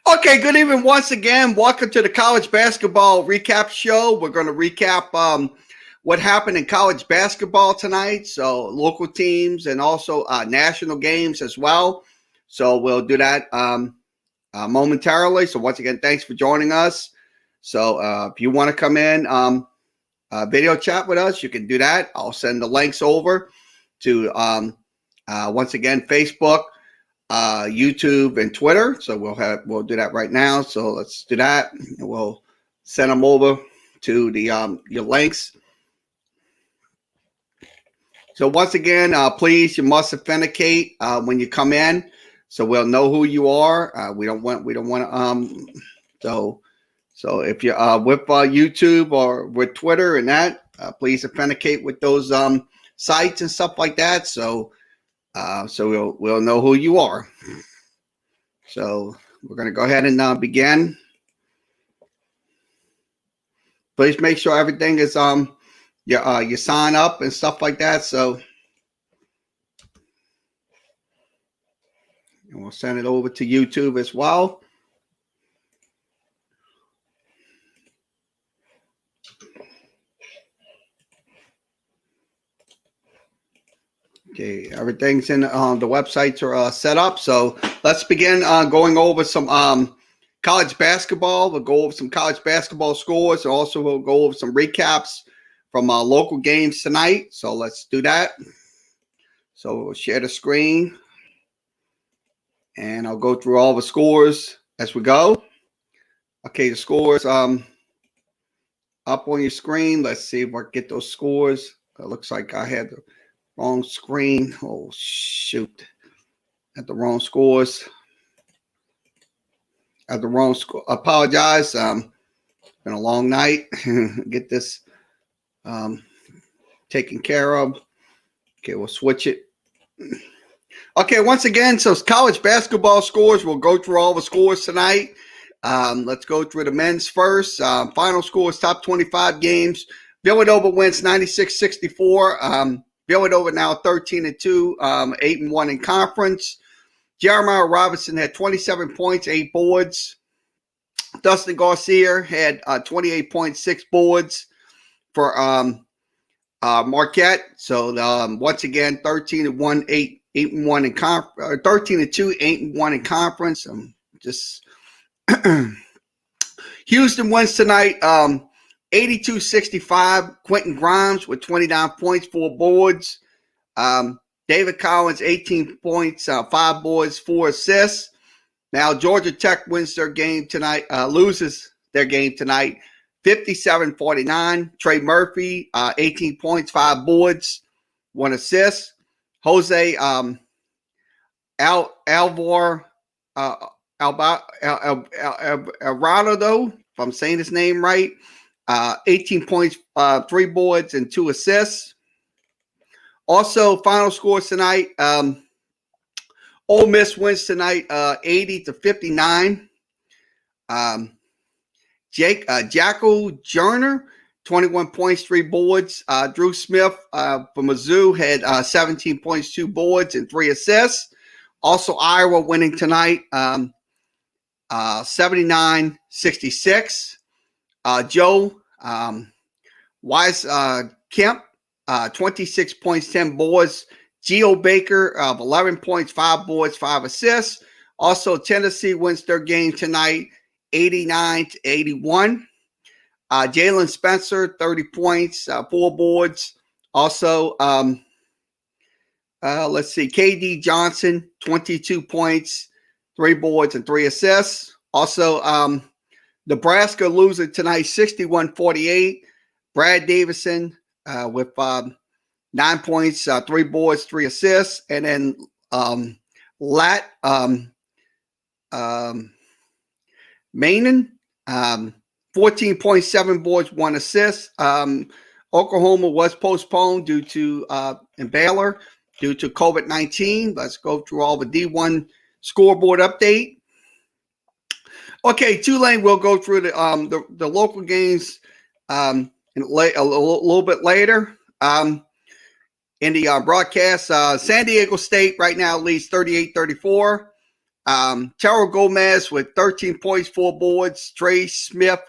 Okay, good evening once again. Welcome to the college basketball recap show. We're going to recap what happened in college basketball tonight. So local teams and also national games as well. So we'll do that momentarily. So once again, thanks for joining us. So if you want to come in video chat with us, you can do that. I'll send the links over to once again Facebook, YouTube and Twitter. So we'll do that right now. So let's do that. And we'll send them over to the your links. So once again, please, you must authenticate when you come in, so we'll know who you are. We don't want to. So if you're with YouTube or with Twitter and that, please authenticate with those sites and stuff like that. So we'll know who you are. So we're going to go ahead and begin. Please make sure everything is you sign up and stuff like that. So and we'll send it over to YouTube as well. Okay, everything's in the websites are set up. So let's begin going over some college basketball. We'll go over some college basketball scores. And also, we'll go over some recaps from local games tonight. So let's do that. So we'll share the screen. And I'll go through all the scores as we go. Okay, the scores up on your screen. Let's see if I can get those scores. It looks like I had the wrong screen. Oh, shoot. At the wrong scores. At the wrong score. Apologize. It's been a long night. Get this taken care of. Okay, we'll switch it. Okay, once again, so college basketball scores. We'll go through all the scores tonight. Let's go through the men's first. Final scores, top 25 games. Villanova wins 96-64. Villanova now 13-2, 8-1 in conference. Jeremiah Robinson had 27 points, 8 boards. Dustin Garcia had 28.6 boards for Marquette. So once again, 13-1, 8-1 in conference. 13-2, 8-1 in conference. Just Houston wins tonight. 82-65. Quentin Grimes with 29 points, 4 boards. David Collins, 18 points, 5 boards, 4 assists. Now Georgia Tech wins their game tonight, loses their game tonight, 57-49. Trey Murphy, 18 points, 5 boards, 1 assist. Jose Alvarado, if I'm saying his name right, 18 points, 3 boards, and 2 assists. Also, final scores tonight. Ole Miss wins tonight, 80-59. Jacko Joyner, 21 points, 3 boards. Drew Smith from Mizzou had 17 points, 2 boards, and 3 assists. Also, Iowa winning tonight, 79-66. Joe Wise Kemp, 26 points, 10 boards. Geo Baker of 11 points, 5 boards, 5 assists. Also, Tennessee wins their game tonight, 89-81. Jalen Spencer, 30 points, 4 boards. Also, let's see, KD Johnson, 22 points, 3 boards, and 3 assists. Also, Nebraska losing tonight, 61-48. Brad Davison with 9 points, 3 boards, 3 assists. And then Lat Mainen, 14.7 boards, 1 assist. Oklahoma was postponed due to and Baylor due to COVID-19. Let's go through all the D1 scoreboard update. Okay, Tulane, we'll go through the local games a little bit later. In the broadcast, San Diego State right now leads 38-34. Terrell Gomez with 13 points, 4 boards. Trey Smith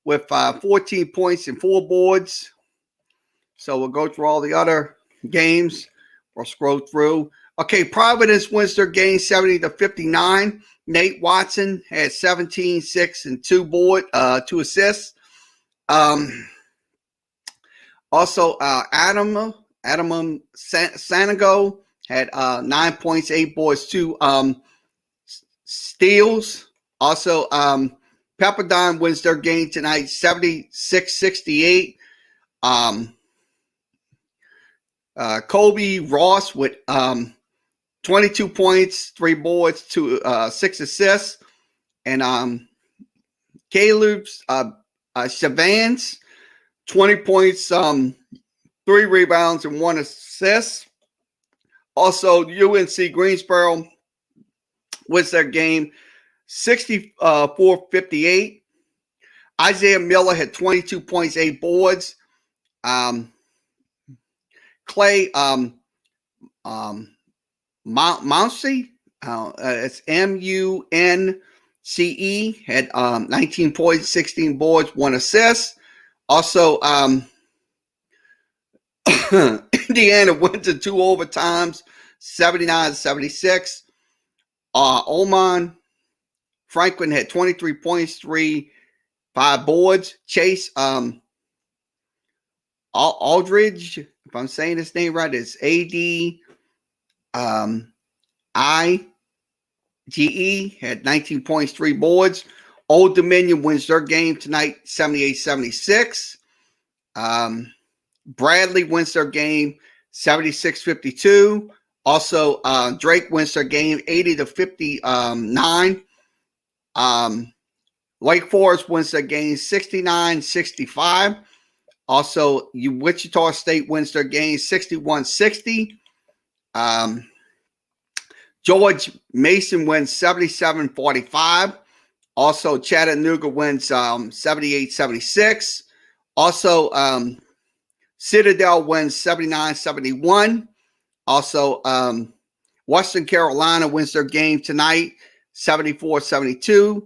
with 14 points and 4 boards. So we'll go through all the other games. We'll scroll through. Okay, Providence wins their game 70-59. Nate Watson had 17, 6, and 2 assists. Also, Adam Sanago had 9 points, 8 boards, 2 steals. Also, Pepperdine wins their game tonight 76-68. Kobe Ross with 22 points, 3 boards, 6 assists. And Caleb Chavans, 20 points, 3 rebounds, and 1 assist. Also, UNC Greensboro wins their game 64-58. Isaiah Miller had 22 points, 8 boards. Clay Mouncy, it's Munce, had 19 points, 16 boards, 1 assist. Also, Indiana went to 2 overtimes, 79-76. Oman Franklin had 23 points, 5 boards. Chase Aldridge, if I'm saying his name right, is ADIGE, had 19 points, 3 boards. Old Dominion wins their game tonight 78-76. Bradley wins their game 76-52. Also, Drake wins their game 80-59. Wake Forest wins their game 69-65. Also, Wichita State wins their game 61-60. George Mason wins 77-45. Also, Chattanooga wins 78-76. Also, Citadel wins 79-71. Also, Western Carolina wins their game tonight 74-72.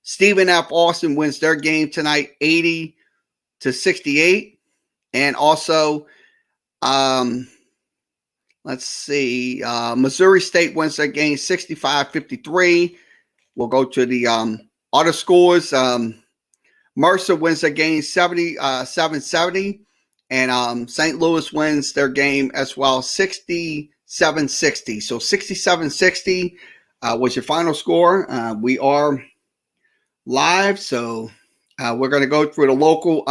Stephen F. Austin wins their game tonight 80-68. And also, let's see, Missouri State wins their game 65-53. We'll go to the other scores. Mercer wins their game 77-70. And St. Louis wins their game as well 67-60. So 67-60 was your final score. We are live, so we're going to go through the local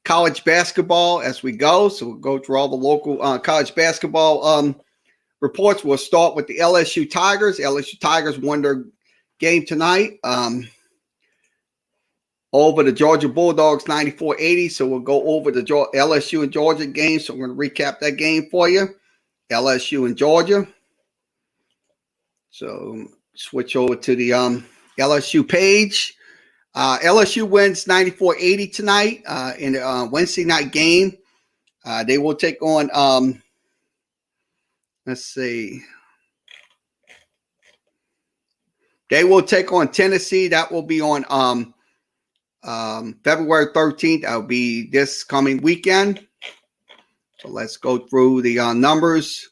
college basketball as we go. So we'll go through all the local college basketball reports. We'll start with the LSU Tigers. LSU Tigers won their game tonight over the Georgia Bulldogs 94-80. So we'll go over the LSU and Georgia game. So we're going to recap that game for you. LSU and Georgia. So switch over to the LSU page. LSU wins 94-80 tonight in the Wednesday night game. They will take on, let's see. They will take on Tennessee. That will be on February 13th. That will be this coming weekend. So let's go through the numbers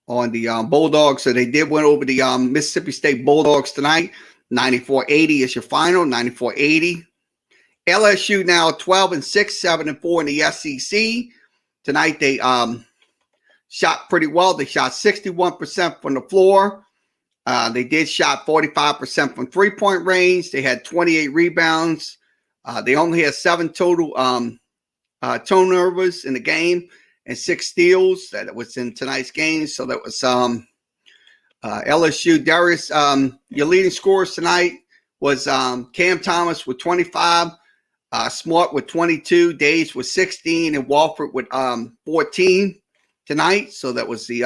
on the Bulldogs. So they did win over the Mississippi State Bulldogs tonight. 94-80 is your final, 94-80. LSU now 12-6, 7-4 in the SEC. Tonight they shot pretty well. They shot 61% from the floor. They did shot 45% from three-point range. They had 28 rebounds. They only had 7 total turnovers in the game and 6 steals. That was in tonight's game. So that was LSU. Darius, your leading scorers tonight was Cam Thomas with 25, Smart with 22, Days with 16, and Walford with 14 tonight. So that was the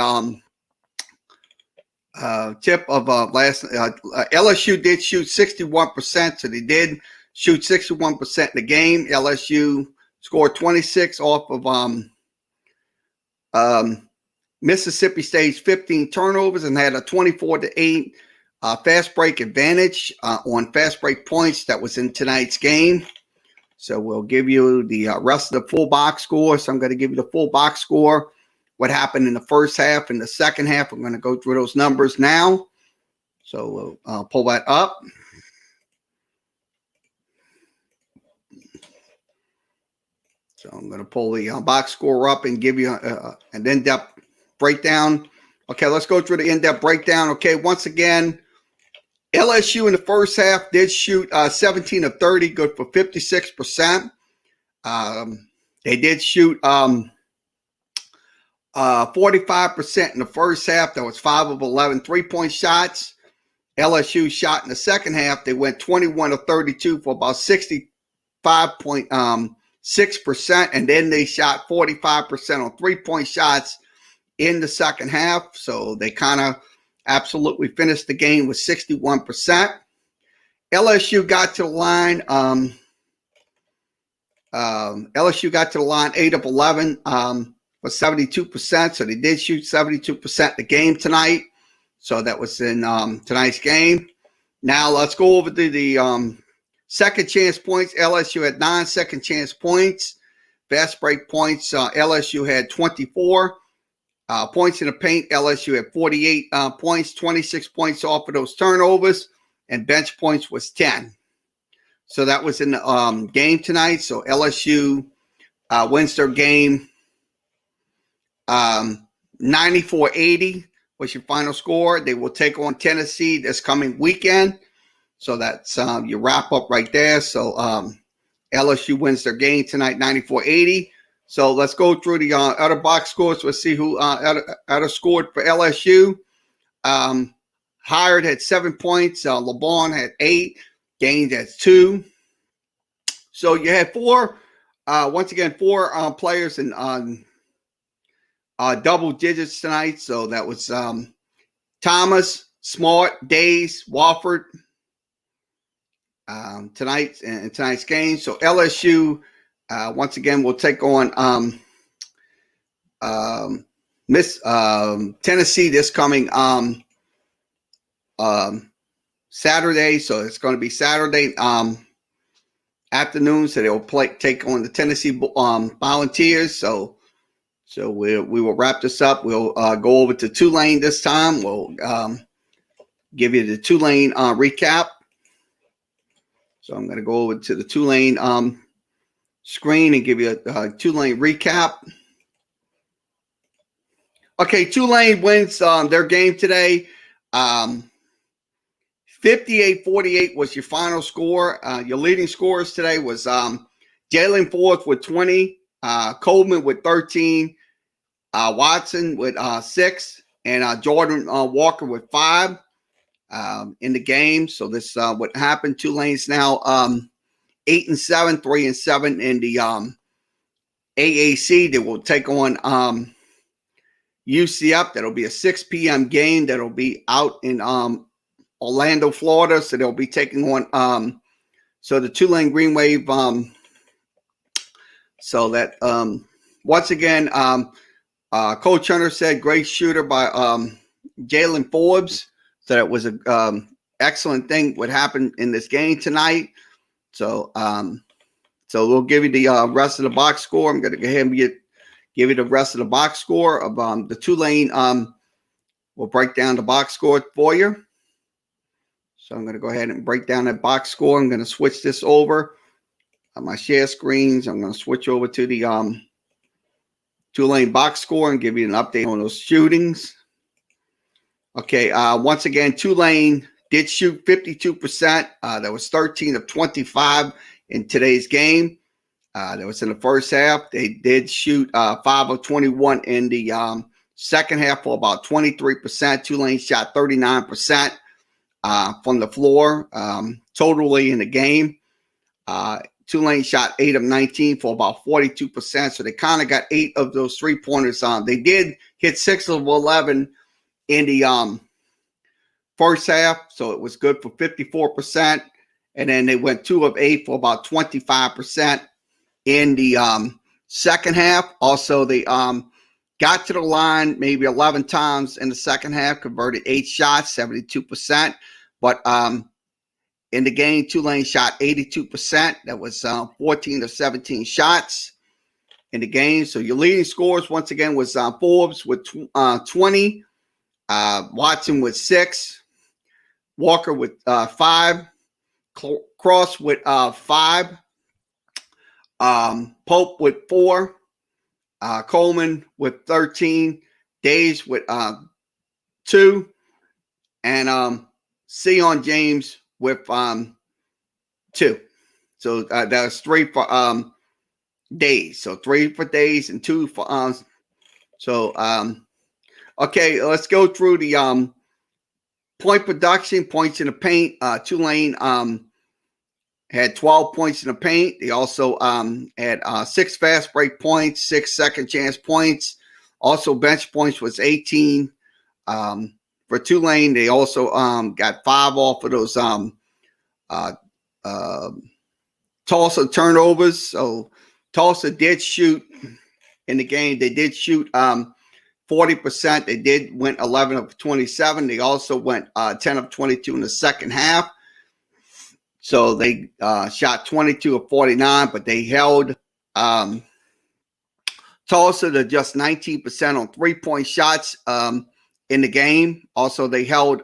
tip of last. LSU did shoot 61%, so they did shoot 61% in the game. LSU scored 26 off of Mississippi State's 15 turnovers and had a 24-8 fast break advantage on fast break points that was in tonight's game. So we'll give you the rest of the full box score. So I'm going to give you the full box score, what happened in the first half and the second half. I'm going to go through those numbers now. So we'll pull that up. So I'm going to pull the box score up and give you an in-depth breakdown. Okay, let's go through the in-depth breakdown. Okay, once again, LSU in the first half did shoot 17 of 30, good for 56%. They did shoot 45% in the first half. That was 5 of 11 three-point shots. LSU shot in the second half. They went 21 of 32 for about 65.6%, and then they shot 45% on three-point shots in the second half. So they kind of absolutely finished the game with 61%. LSU got to the line. LSU got to the line 8 of 11 for 72%. So they did shoot 72% the game tonight. So that was in tonight's game. Now let's go over to the second chance points. LSU had 9 second chance points. Fast break points, LSU had 24. Points in the paint, LSU had 48 points, 26 points off of those turnovers, and bench points was 10. So that was in the game tonight. So LSU wins their game 94-80 was your final score. They will take on Tennessee this coming weekend. So that's your wrap up right there. So LSU wins their game tonight 94-80. So let's go through the other box scores. Let's see who other scored for LSU. Hired had 7 points. LeBron had 8. Gaines had 2. So you had 4 players in double digits tonight. So that was Thomas, Smart, Days, Wofford tonight's game. So LSU once again will take on Tennessee this coming Saturday. So it's going to be Saturday afternoon. So they'll take on the Tennessee Volunteers. So we will wrap this up. We'll go over to Tulane this time. We'll give you the Tulane recap. So I'm going to go over to the Tulane screen and give you a Tulane recap. Okay, Tulane wins their game today. 58-48 was your final score. Your leading scorers today was Jalen Forbes with 20, Coleman with 13, Watson with 6, and Jordan Walker with 5 in the game. So this what happened. Tulane's now 8-7, 3-7 in the AAC. They will take on UCF. That'll be a 6 p.m. game. That'll be out in Orlando, Florida. So they'll be taking on so the Tulane Green Wave. So that once again, Coach Hunter said great shooter by Jalen Forbes. So that was a excellent thing what happened in this game tonight. So so we'll give you the rest of the box score. I'm going to go ahead and give you the rest of the box score of the Tulane. We'll break down the box score for you. So I'm going to go ahead and break down that box score. I'm going to switch this over on my share screens. I'm going to switch over to the Tulane box score and give you an update on those shootings. Okay, once again, Tulane did shoot 52%. That was 13 of 25 in today's game. That was in the first half. They did shoot 5 of 21 in the second half for about 23%. Tulane shot 39% from the floor totally in the game. Tulane shot 8 of 19 for about 42%. So they kind of got 8 of those three-pointers on. They did hit 6 of 11 in the first half, so it was good for 54%. And then they went 2 of 8 for about 25% in the second half. Also, they got got to the line maybe 11 times in the second half, converted 8 shots, 72%. But in the game, Tulane shot 82%. That was 14 of 17 shots in the game. So your leading scorers, once again, was Forbes with 20, Watson with 6, Walker with 5, Cross with 5, Pope with 4, Coleman with 13, Days with 2, and Sion James with 2. So that was 3 for Days. So 3 for Days and 2 for okay, let's go through the point production, points in the paint. Tulane had 12 points in the paint. They also had 6 fast break points, 6 second chance points. Also bench points was 18. For Tulane, they also got 5 off of those Tulsa turnovers. So Tulsa did shoot in the game. They did shoot 40%. They did went 11 of 27. They also went 10 of 22 in the second half. So they shot 22 of 49, but they held Tulsa to just 19% on 3-point shots in the game. Also, they held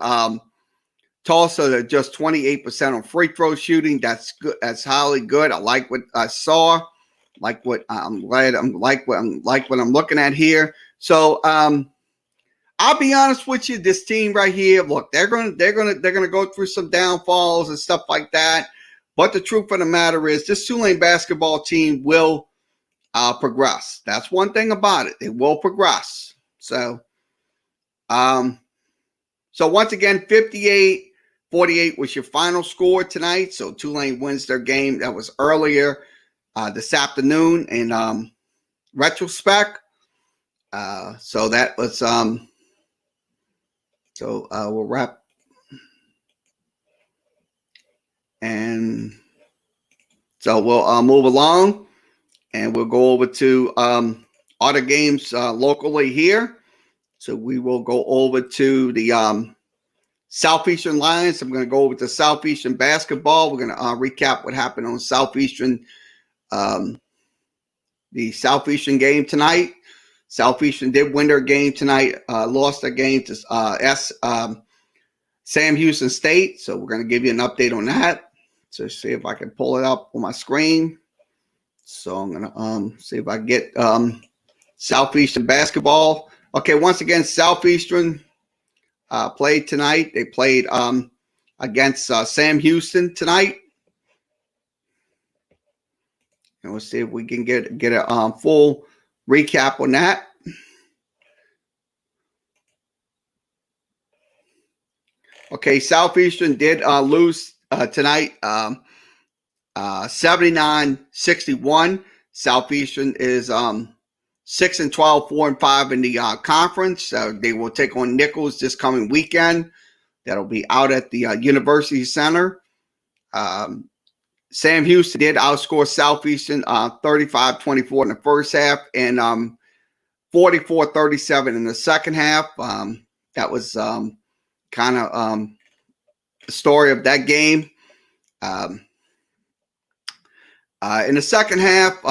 Tulsa to just 28% on free throw shooting. That's good. That's highly good. I like what I saw. Like what I'm like what I'm looking at here. So I'll be honest with you, this team right here, look, they're gonna go through some downfalls and stuff like that. But the truth of the matter is, this Tulane basketball team will progress. That's one thing about it; it will progress. So, once again, 58-48 was your final score tonight. So Tulane wins their game. That was earlier this afternoon in retrospect. So that was we'll wrap, and so we'll move along, and we'll go over to other games locally here. So we will go over to the Southeastern Lions. I'm going to go over to Southeastern basketball. We're going to recap what happened on Southeastern, the Southeastern game tonight. Southeastern did win their game tonight, lost their game to Sam Houston State. So we're going to give you an update on that. So see if I can pull it up on my screen. So I'm going to see if I can get Southeastern basketball. Okay, once again, Southeastern played tonight. They played against Sam Houston tonight. And we'll see if we can get a full recap on that. Okay, Southeastern did lose tonight, 79-61. Southeastern is 6-12, 4-5 in the conference. They will take on Nichols this coming weekend. That'll be out at the University Center. Sam Houston did outscore Southeastern 35-24 in the first half and 44-37 in the second half. That was kind of the story of that game. In the second half,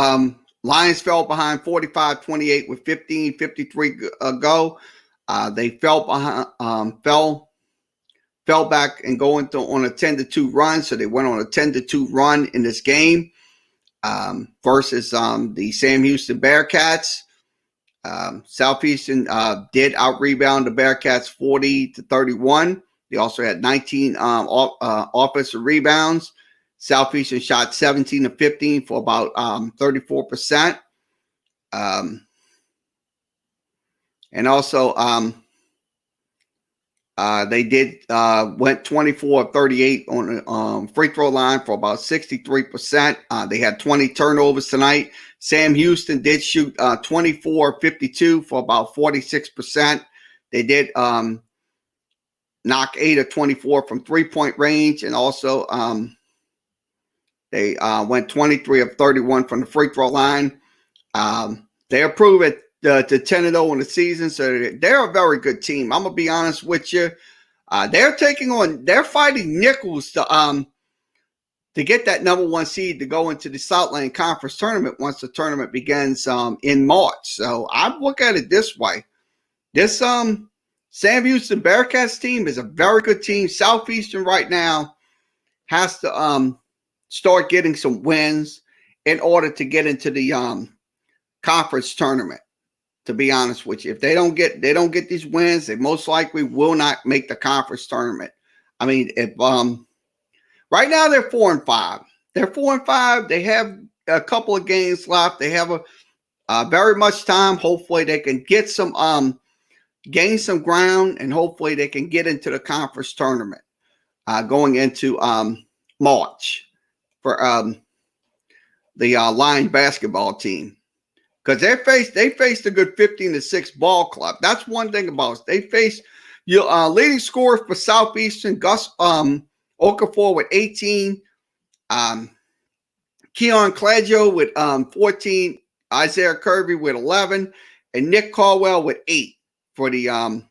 Lions fell behind 45-28 with 15:53 go. They fell behind, fell back and go into on a 10-2 run. So they went on a 10-2 run in this game versus the Sam Houston Bearcats. Southeastern did out-rebound the Bearcats 40-31. They also had 19 offensive rebounds. Southeastern shot 17-15 for about 34%. And also they did went 24-38 on the free throw line for about 63%. They had 20 turnovers tonight. Sam Houston did shoot 24-52 for about 46%. They did knock 8 of 24 from 3-point range, and also they went 23 of 31 from the free throw line. They improved to 10-0 in the season. So they're a very good team. I'm gonna be honest with you. They're fighting Nichols to get that number 1 seed to go into the Southland Conference tournament once the tournament begins in March. So I look at it this way. This Sam Houston Bearcats team is a very good team. Southeastern right now has to start getting some wins in order to get into the conference tournament. To be honest with you, if they don't get these wins, they most likely will not make the conference tournament. I mean, if right now they're 4-5. They're 4-5. They have a couple of games left. They have a very much time. Hopefully, they can get some gain some ground, and hopefully they can get into the conference tournament going into March for the Lion basketball team. Because they faced a good 15-6 ball club. That's one thing about it. They faced your leading scorer for Southeastern, Gus Okafor with 18, Keon Claggio with 14, Isaiah Kirby with 11, and Nick Caldwell with 8 for the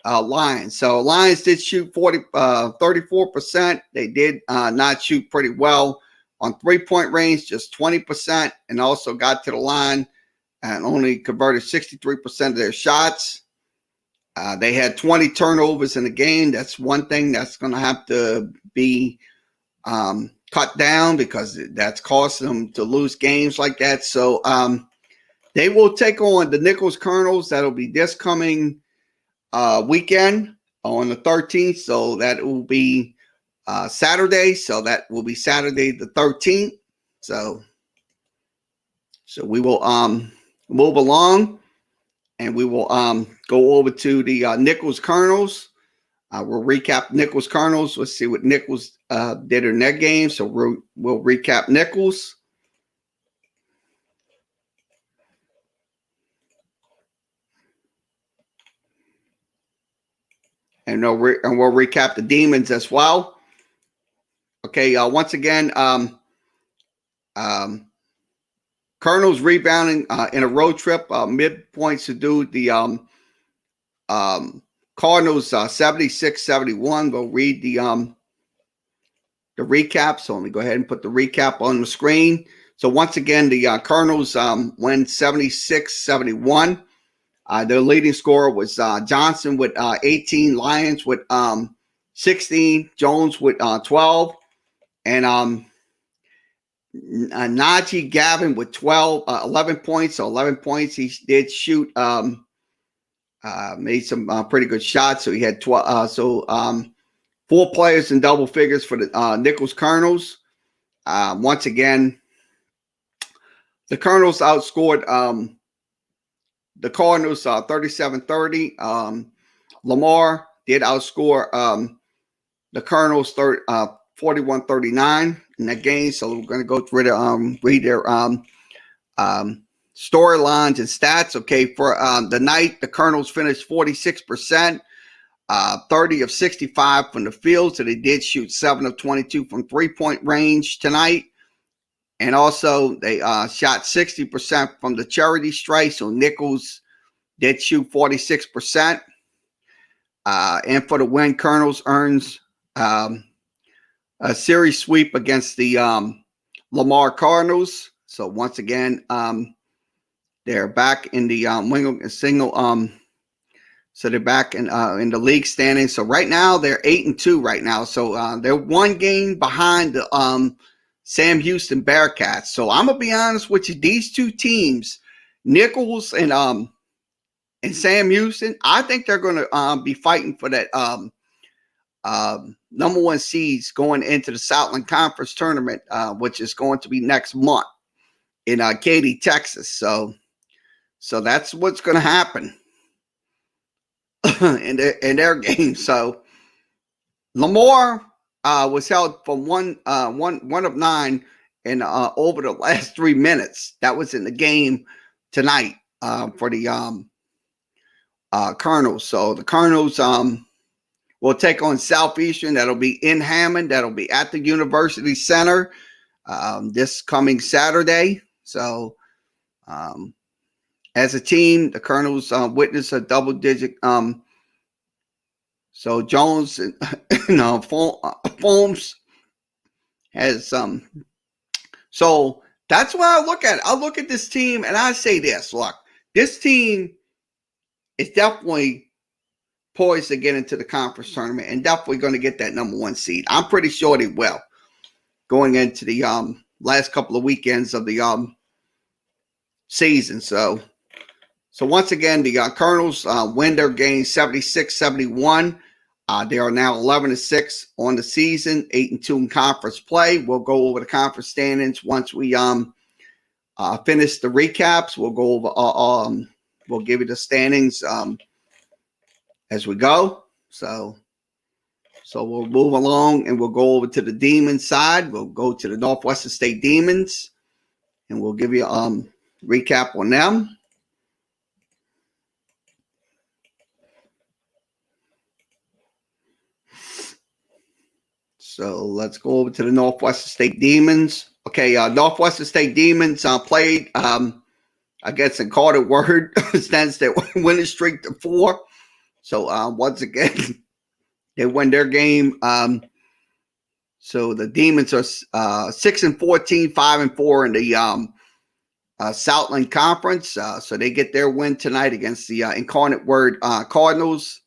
Lions. So Lions did shoot 34%. They did not shoot pretty well on 3-point range, just 20%, and also got to the line and only converted 63% of their shots. They had 20 turnovers in the game. That's one thing that's going to have to be cut down because that's caused them to lose games like that. So they will take on the Nichols Colonels. That'll be this coming weekend on the 13th. So that will be Saturday. So that will be Saturday the 13th. So we will move along. And we will go over to the Nichols Colonels. We'll recap Nichols Colonels. Let's see what Nichols did in their game. So we'll recap Nichols. And we'll recap the Demons as well. Okay, once again, Colonels rebounding in a road trip, midpoints to do the Cardinals 76-71. We'll read the recap. So let me go ahead and put the recap on the screen. So once again, the Cardinals win 76-71. Their leading scorer was Johnson with 18, Lyons with 16, Jones with 12, and Najee Gavin with 11 points. So 11 points. He did shoot, made some pretty good shots. So he had 12. 4 players in double figures for the Nichols Colonels. Once again, the Colonels outscored the Cardinals 37-30. Lamar did outscore the Colonels 41-39 in that game. So we're going to go through the read their storylines and stats. Okay, for the night, the Colonels finished 46%, 30 of 65 from the field. So they did shoot 7 of 22 from 3-point range tonight. And also they shot 60% from the charity stripe. So Nichols did shoot 46%. And for the win, Colonels earns a series sweep against the Lamar Cardinals. So once again, they're back in the single. So they're back in the league standings. So right now they're 8-2 right now. So they're 1 game behind the Sam Houston Bearcats. So I'm gonna be honest with you, these 2 teams, Nichols and Sam Houston, I think they're gonna be fighting for that number 1 seeds going into the Southland Conference tournament, which is going to be next month in Katy, Texas. So that's what's going to happen in their game. So Lamar was held from one of 9 and over the last 3 minutes. That was in the game tonight for the Colonels. So the Colonels will take on Southeastern. That'll be in Hammond. That'll be at the University Center this coming Saturday. So, and as a team, the Colonels witnessed a double-digit. So Jones and Foams has So that's why I look at it. I look at this team and I say this: look, this team is definitely poised to get into the conference tournament and definitely going to get that #1 seed. I'm pretty sure they will, going into the last couple of weekends of the season. So once again, the Colonels win their game 76-71. They are now 11-6 on the season, 8-2 in conference play. We'll go over the conference standings once we finish the recaps. We'll go over. We'll give you the standings as we go. So we'll move along and we'll go over to the Demons side. We'll go to the Northwestern State Demons and we'll give you a recap on them. So let's go over to the Northwestern State Demons. Okay, Northwestern State Demons played against Incarnate Word, stands their winning streak to 4. So once again, they win their game. So the Demons are 6-14, 5-4 in the Southland Conference. So they get their win tonight against the Incarnate Word Cardinals.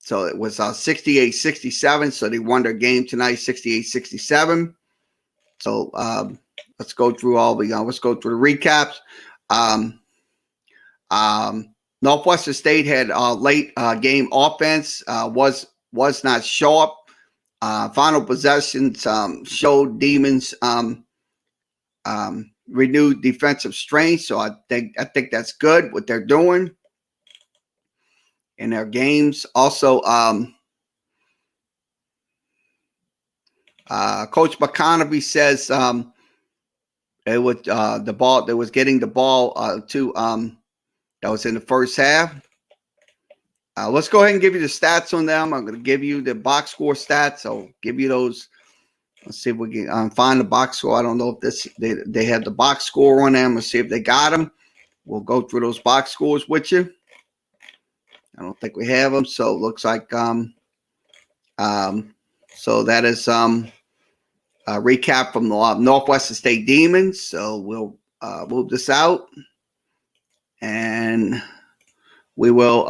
So it was 68-67. So they won their game tonight, 68-67. So let's go through let's go through the recaps. Northwestern State had late game offense, was not sharp. Final possessions showed Demons renewed defensive strength. So I think that's good what they're doing in their games. Also, Coach McConaughey says it was the ball. They was getting the ball to that was in the first half. Let's go ahead and give you the stats on them. I'm going to give you the box score stats. I'll give you those. Let's see if we can find the box score. I don't know if they have the box score on them. Let's see if they got them. We'll go through those box scores with you. I don't think we have them. So it looks like so that is a recap from the Northwestern State Demons. So we'll move this out. And we will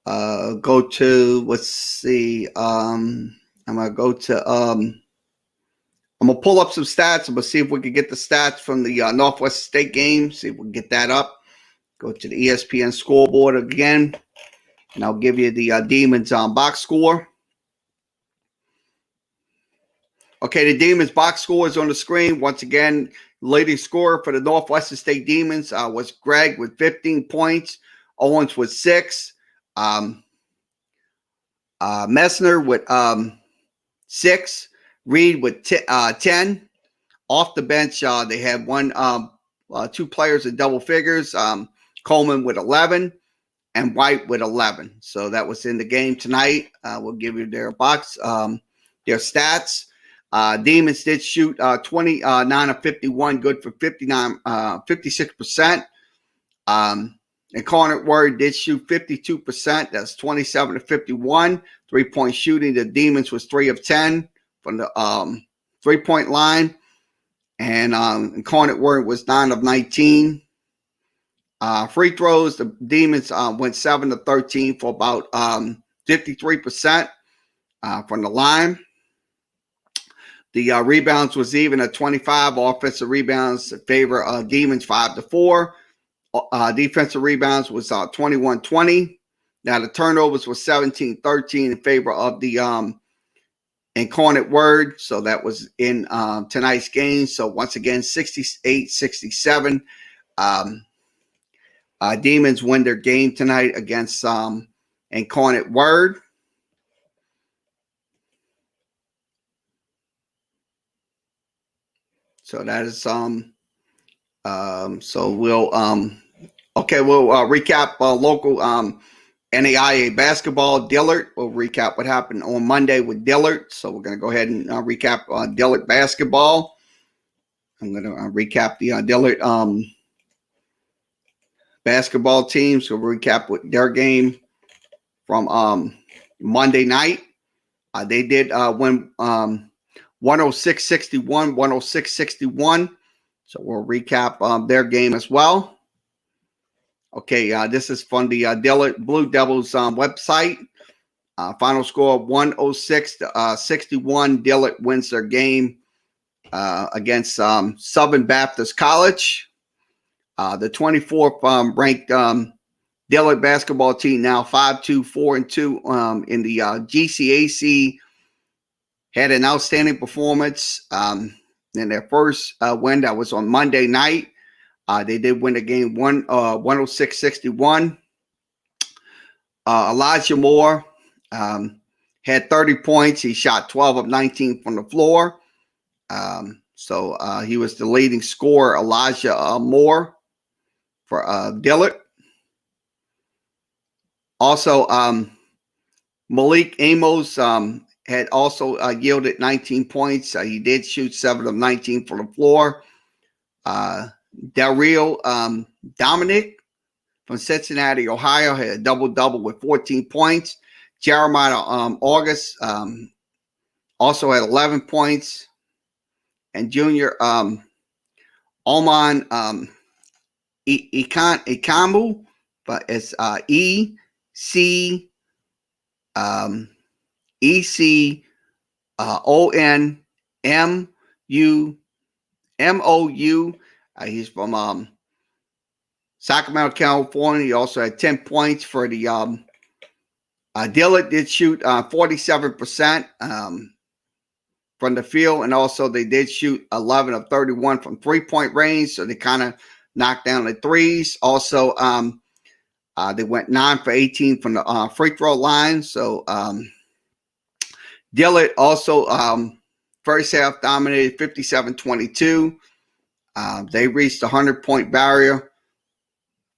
go to, let's see, I'm going to go to, I'm going to pull up some stats. I'm going to see if we can get the stats from the Northwestern State game, see if we can get that up. Go to the ESPN scoreboard again, and I'll give you the Demons box score. Okay, the Demons box score is on the screen. Once again, leading scorer for the Northwestern State Demons was Greg with 15 points. Owens with 6. Messner with 6. Reed with 10. Off the bench, they had two players in double figures. Coleman with 11 and White with 11. So that was in the game tonight. We'll give you their their stats. Demons did shoot 29 of 51, good for 56%. Incarnate Word did shoot 52%. That's 27 to 51. 3-point shooting. The Demons was 3 of 10 from the 3-point line. And Incarnate Word was 9 of 19. Free throws, the Demons went 7 of 13 for about 53% from the line. The rebounds was even at 25. Offensive rebounds in favor of Demons 5-4. Defensive rebounds was 21-20. Now the turnovers was 17-13 in favor of the Incarnate Word. So that was in tonight's game. So once again, 68-67. Demons win their game tonight against Incarnate Word. So that is so we'll recap local NAIA basketball. Dillard, we'll recap what happened on Monday with Dillard. So we're going to go ahead and recap Dillard basketball. I'm going to recap the Dillard basketball teams. We'll recap with their game from Monday night. They did win 106-61, 106-61. So we'll recap their game as well. Okay, this is from the Dillard Blue Devils website. Final score 106-61. Dillard wins their game against Southern Baptist College. The 24th ranked Dillard basketball team, now 5-2, 4-2 in the GCAC, had an outstanding performance in their first win. That was on Monday night. They did win the game 106-61. Elijah Moore had 30 points. He shot 12 of 19 from the floor. So he was the leading scorer, Elijah Moore, for Dillard. Also, Malik Amos had also yielded 19 points. He did shoot 7 of 19 from the floor. Daryl Dominic from Cincinnati, Ohio, had a double-double with 14 points. Jeremiah August also had 11 points. And junior Oman Ikambu, but it's ECONMOU. He's from Sacramento, California. He also had 10 points for the Dillard did shoot 47% from the field, and also they did shoot 11 of 31 from three-point range, so they kind of knocked down the threes. Also, they went 9 for 18 from the free throw line. So Dillard also first half dominated 57-22. They reached the 100-point barrier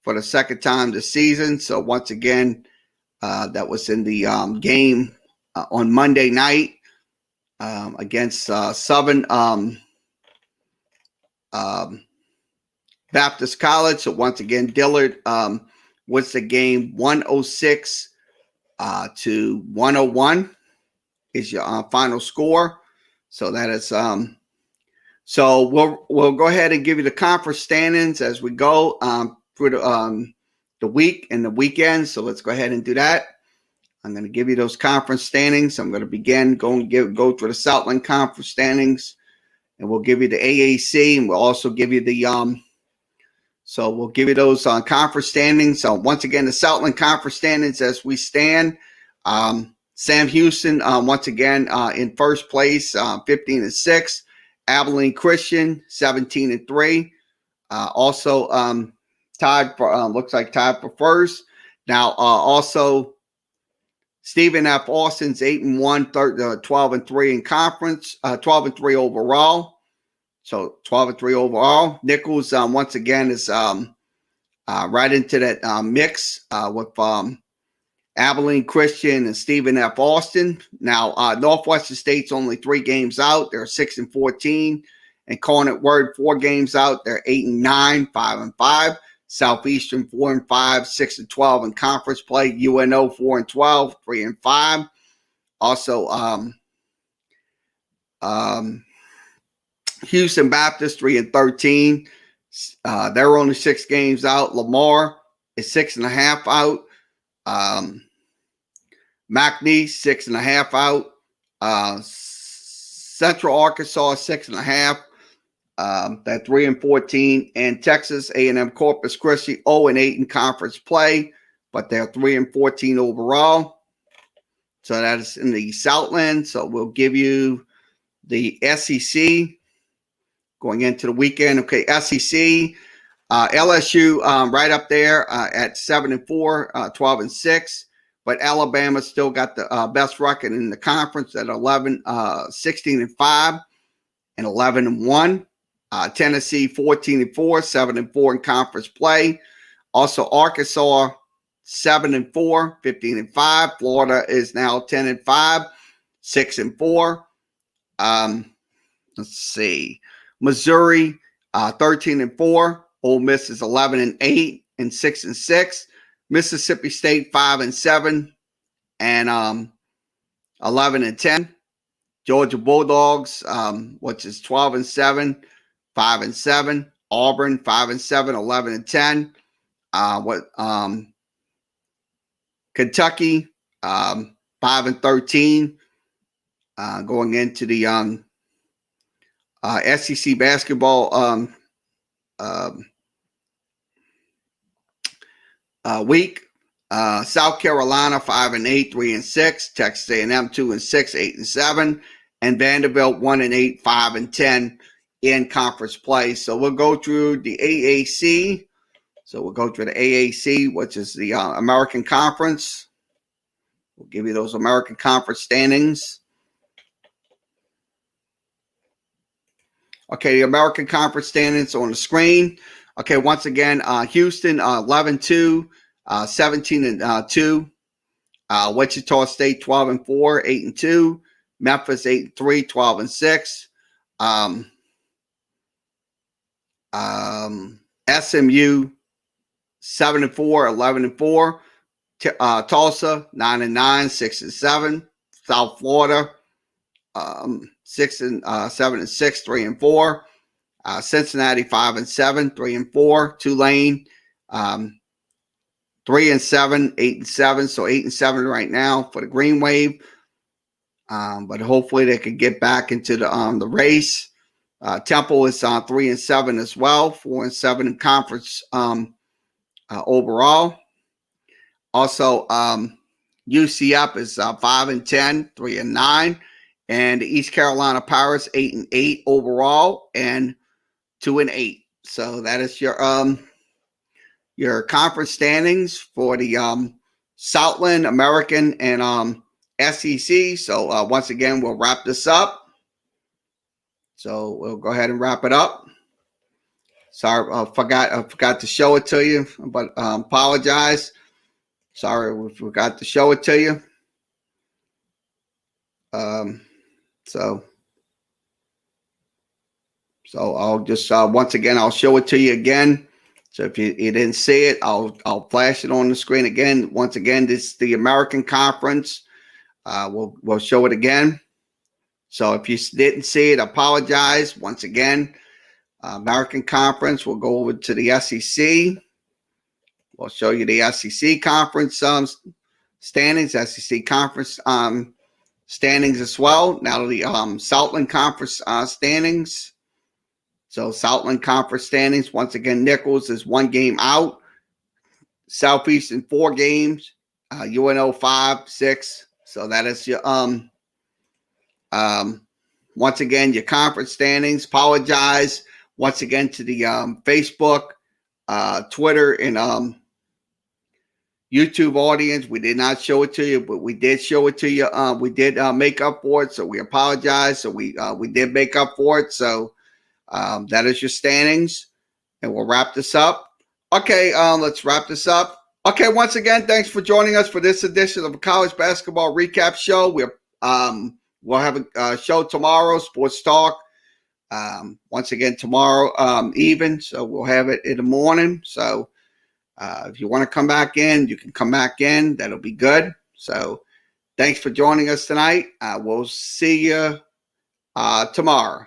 for the second time this season. So once again, that was in the game on Monday night against Southern Baptist College. So once again, Dillard wins the game 106 to 101 is your final score. So that is so we'll go ahead and give you the conference standings as we go through the week and the weekend. So let's go ahead and do that. I'm going to give you those conference standings. I'm going to begin go through the Southland Conference standings, and we'll give you the AAC, and we'll also give you the so we'll give you those conference standings. So once again, the Southland Conference standings as we stand. Sam Houston once again in first place, 15-6. Abilene Christian 17-3. Also tied for looks like tied for first. Now also Stephen F. Austin's 8-1, 12-3 in conference, 12-3 overall. So 12-3 overall. Nichols once again is right into that mix with Abilene Christian and Stephen F. Austin. Now Northwestern State's only 3 games out. They're 6-14, and Cornet Word 4 games out. They're 8-9, 5-5. Southeastern 4-5, 6-12 in conference play. UNO 4-12, 3-5. Also, Houston Baptist 3-13. They're only 6 games out. Lamar is 6.5 out. McNeese 6.5 out. Central Arkansas 6.5. That 3-14, and Texas A&M Corpus Christi 0-8 in conference play, but they're 3-14 overall. So that is in the Southland. So we'll give you the SEC going into the weekend. Okay, SEC, LSU right up there at 7-4, 12-6, but Alabama still got the best record in the conference at 16-5 and 11-1. Tennessee 14-4, 7-4 in conference play. Also Arkansas 7-4, 15-5. Florida is now 10-5, 6-4. Let's see. Missouri 13-4. Ole Miss is 11-8 and 6-6. Mississippi State 5-7 and 11-10. Georgia Bulldogs, which is 12-7, 5-7. Auburn 5-7, 11-10. Kentucky 5-13, going into the SEC basketball week. South Carolina 5-8, 3-6. Texas A&M 2-6, 8-7, and Vanderbilt 1-8, 5-10 in conference play. So we'll go through the AAC. Which is the American Conference. We'll give you those American Conference standings. Okay, the American Conference standings on the screen. Okay, once again, Houston 11-2, 17-2. Wichita State 12-4, 8-2. Memphis 8-3, 12-6. SMU 7-4, 11-4. Tulsa 9-9, 6-7. South Florida 6-7 and 6, 3-4. Cincinnati 5-7, 3-4. Tulane 3-7, 8-7. So 8-7 right now for the Green Wave. But hopefully they could get back into the race. Temple is 3-7 as well, 4-7 in conference overall. Also, UCF is 5-10, 3-9, and the East Carolina Pirates 8-8 overall and 2-8. So that is your conference standings for the Southland, American, and SEC. So once again, we'll wrap this up. So we'll go ahead and wrap it up. Sorry, I forgot to show it to you, but apologize. Sorry, we forgot to show it to you. So I'll just once again I'll show it to you again. So if you didn't see it, I'll flash it on the screen again. Once again, this is the American Conference. We'll show it again. So if you didn't see it, apologize once again. American Conference. We'll go over to the SEC. We'll show you the SEC Conference standings, SEC Conference standings as well. Now the Southland Conference standings. So Southland Conference standings. Once again, Nichols is 1 game out. Southeastern 4 games. UNO 5, 6. So that is your once again your conference standings. Apologize once again to the Facebook, Twitter, and YouTube audience. We did not show it to you, but we did show it to you. We did make up for it, so we apologize. So we did make up for it. So that is your standings, and we'll wrap this up. Okay, let's wrap this up. Okay, once again, thanks for joining us for this edition of a college basketball recap show. We'll have a show tomorrow, Sports Talk. Once again tomorrow even, so we'll have it in the morning. So if you want to come back in, you can come back in. That'll be good. So thanks for joining us tonight. We'll see you tomorrow.